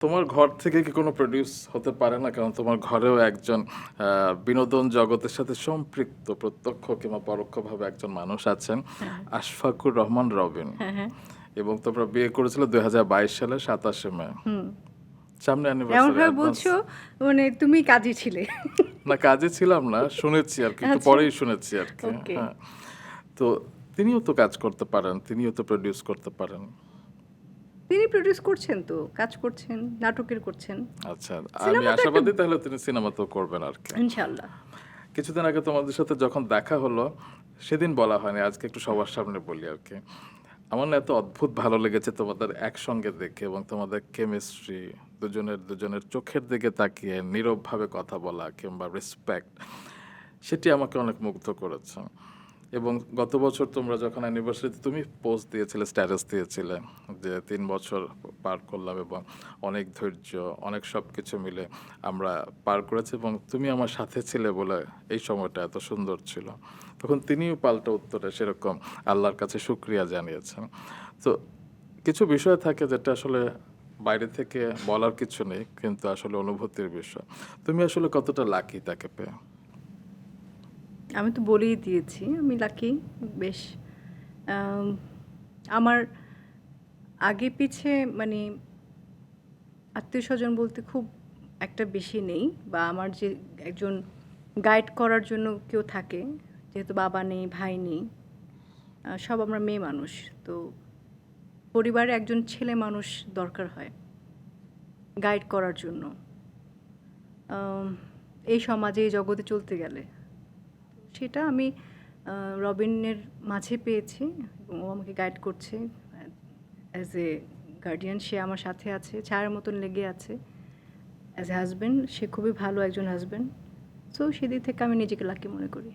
তোমার ঘর থেকে কি কোনো প্রডিউস হতে পারে না? কারণ তোমার ঘরেও একজন বিনোদন জগতের সাথে সম্পৃক্ত প্রত্যক্ষ কিংবা পরোক্ষভাবে একজন মানুষ আছেন, হ্যাঁ, আশফাকুর রহমান রবিন। হ্যাঁ, হ্যাঁ। এবং তোমরা বিয়ে করেছিলে ২০২২ সালের ২৭শে মে। হুম। সামনে অ্যানিভার্সারি এমনভাবে অ্যাডভান্স। বলছো মানে তুমি কাজই ছিলে। না, কাজে ছিলাম না, শুনেছি আরকি, একটু আচ্ছা, পরেই শুনেছি আরকি। ওকে। হ্যাঁ। তো তিনিও তো কাজ করতে পারেন, তিনিও তো প্রডিউস করতে পারেন। তিনি প্রডিউস করছেন তো, কাজ করছেন, নাটকের করছেন। আচ্ছা, আমি সিনেমা তো একটা আশাবাদী তাহলে তিনি সিনেমাতেও করবেন আরকি। ইনশাআল্লাহ। কিছুদিন আগে তোমাদের সাথে যখন দেখা হলো, সেদিন বলা হয়নি, আজকে একটু সবার সামনে বলি আরকি। আমার না এত অদ্ভুত ভালো লেগেছে তোমাদের একসঙ্গে দেখে এবং তোমাদের কেমিস্ট্রি, দুজনের চোখের দিকে তাকিয়ে নীরবভাবে কথা বলা কিংবা রেসপেক্ট, সেটি আমাকে অনেক মুগ্ধ করেছে। এবং গত বছর তোমরা যখন অ্যানিভার্সারিতে তুমি পোস্ট দিয়েছিলে, স্ট্যাটাস দিয়েছিলে যে ৩ বছর পার করলাম এবং অনেক ধৈর্য, অনেক সব কিছু মিলে আমরা পার করেছি এবং তুমি আমার সাথে ছিলে বলে এই সময়টা এত সুন্দর ছিল। তখন তিনিও পাল্টা উত্তরে সেরকম আল্লাহর কাছে শুকরিয়া জানিয়েছেন। তো কিছু বিষয় থাকে যেটা আসলে বাইরে থেকে বলার কিছু নেই, কিন্তু আসলে অনুভূতির বিষয়। তুমি আসলে কতটা লাকি তাকে পেয়ে? আমি তো বলেই দিয়েছি আমি লাকি বেশ। আম, আমার আগে পিছে মানে আত্মীয়স্বজন বলতে খুব একটা বেশি নেই, বা আমার যে একজন গাইড করার জন্য কেউ থাকে, যেহেতু বাবা নেই, ভাই নেই, সব আমরা মেয়ে মানুষ। তো পরিবারে একজন ছেলে মানুষ দরকার হয় গাইড করার জন্য, আম, এই সমাজে এই জগতে চলতে গেলে। সেটা আমি রবিনের মাঝে পেয়েছি এবং ও আমাকে গাইড করছে অ্যাজ এ গার্ডিয়ান। সে আমার সাথে আছে, ছায়ার মতন লেগে আছে। অ্যাজ এ হাজব্যান্ড সে খুবই ভালো একজন হাজব্যান্ড। সো সেদিক থেকে আমি নিজেকে লাকি মনে করি।